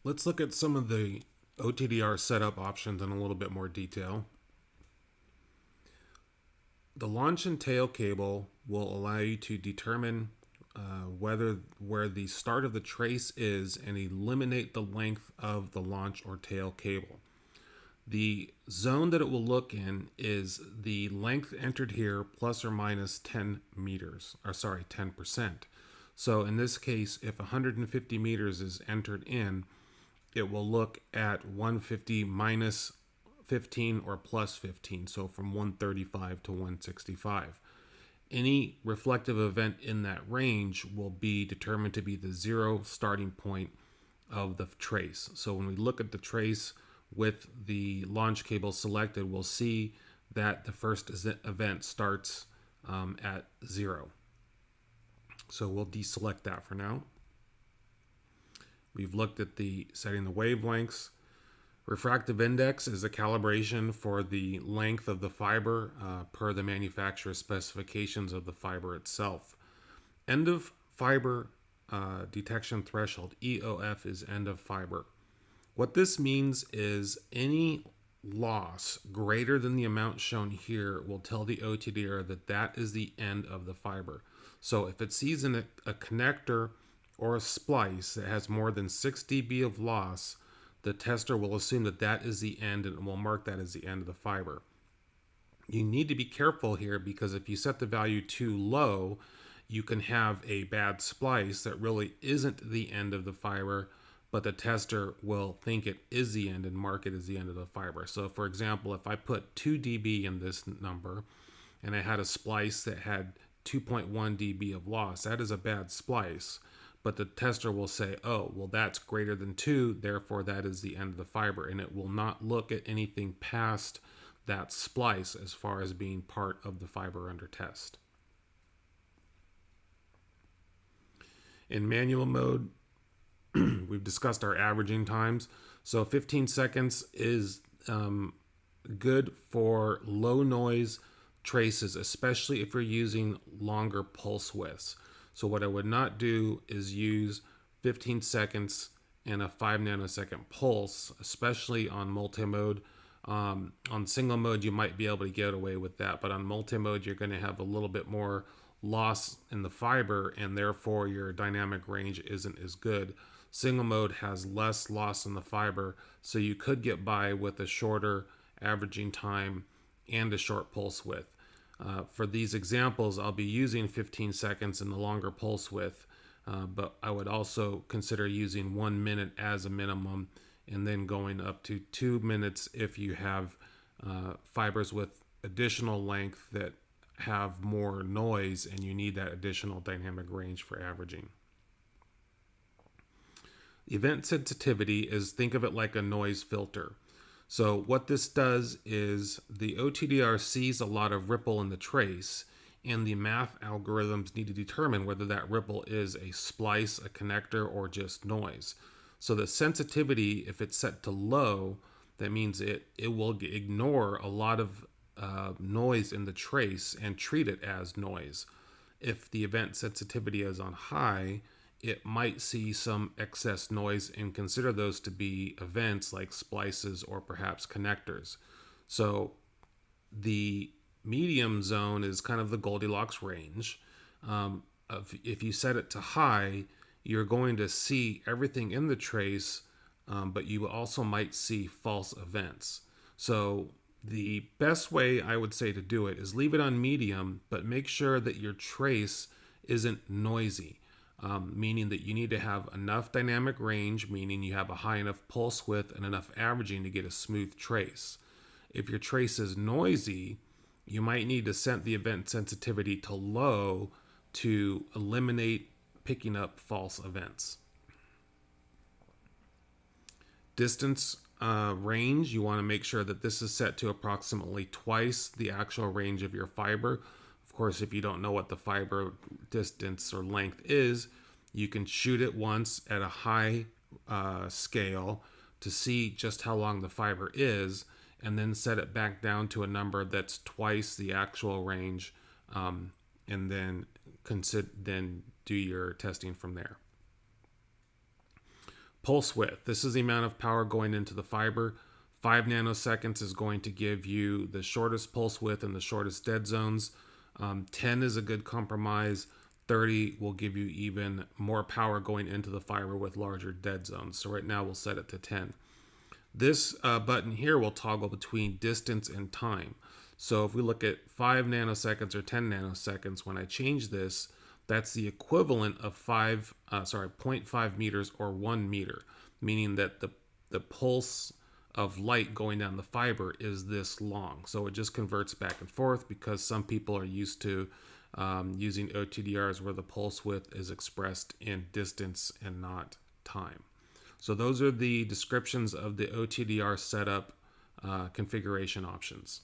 Let's look at some of the OTDR setup options in a little bit more detail. The launch and tail cable will allow you to determine where the start of the trace is and eliminate the length of the launch or tail cable. The zone that it will look in is the length entered here plus or minus 10 meters, or sorry, 10%. So in this case, if 150 meters is entered in, it will look at 150 minus 15 or plus 15, so from 135 to 165. Any reflective event in that range will be determined to be the zero starting point of the trace. So when we look at the trace with the launch cable selected, we'll see that the first event starts at 0. So we'll deselect that for now. We've looked at the setting the wavelengths. Refractive index is a calibration for the length of the fiber per the manufacturer's specifications of the fiber itself. End of fiber detection threshold, EOF, is end of fiber. What this means is any loss greater than the amount shown here will tell the OTDR that that is the end of the fiber. So if it sees in a connector or a splice that has more than 6 dB of loss, the tester will assume that that is the end and will mark that as the end of the fiber. You need to be careful here because if you set the value too low, you can have a bad splice that really isn't the end of the fiber, but the tester will think it is the end and mark it as the end of the fiber. So for example, if I put 2 dB in this number and I had a splice that had 2.1 dB of loss, that is a bad splice. But the tester will say, oh, well, that's greater than 2, therefore that is the end of the fiber, and it will not look at anything past that splice as far as being part of the fiber under test. In manual mode, we've discussed our averaging times. So 15 seconds is good for low noise traces, especially if you're using longer pulse widths. So what I would not do is use 15 seconds and a 5 nanosecond pulse, especially on multi-mode. On single mode, you might be able to get away with that, but on multi-mode, you're going to have a little bit more loss in the fiber, and therefore your dynamic range isn't as good. Single mode has less loss in the fiber, so you could get by with a shorter averaging time and a short pulse width. For these examples, I'll be using 15 seconds in the longer pulse width, but I would also consider using 1 minute as a minimum and then going up to 2 minutes if you have fibers with additional length that have more noise and you need that additional dynamic range for averaging. Event sensitivity is, think of it like a noise filter. So what this does is the OTDR sees a lot of ripple in the trace, and the math algorithms need to determine whether that ripple is a splice, a connector, or just noise. So the sensitivity, if it's set to low, that means it will ignore a lot of noise in the trace and treat it as noise. If the event sensitivity is on high, it might see some excess noise and consider those to be events like splices or perhaps connectors. So the medium zone is kind of the Goldilocks range. If you set it to high, you're going to see everything in the trace, but you also might see false events. So the best way I would say to do it is leave it on medium, but make sure that your trace isn't noisy. Meaning that you need to have enough dynamic range, meaning you have a high enough pulse width and enough averaging to get a smooth trace. If your trace is noisy, you might need to set the event sensitivity to low to eliminate picking up false events. Distance range, you want to make sure that this is set to approximately twice the actual range of your fiber. Of course, if you don't know what the fiber distance or length is, you can shoot it once at a high scale to see just how long the fiber is, and then set it back down to a number that's twice the actual range, and then do your testing from there. Pulse width. This is the amount of power going into the fiber. 5 nanoseconds is going to give you the shortest pulse width and the shortest dead zones. 10 is a good compromise. 30 will give you even more power going into the fiber with larger dead zones. So right now we'll set it to 10. This button here will toggle between distance and time. So if we look at 5 nanoseconds or 10 nanoseconds, when I change this, that's the equivalent of 0.5 meters or 1 meter, meaning that the pulse of light going down the fiber is this long. So it just converts back and forth because some people are used to using OTDRs where the pulse width is expressed in distance and not time. So those are the descriptions of the OTDR setup configuration options.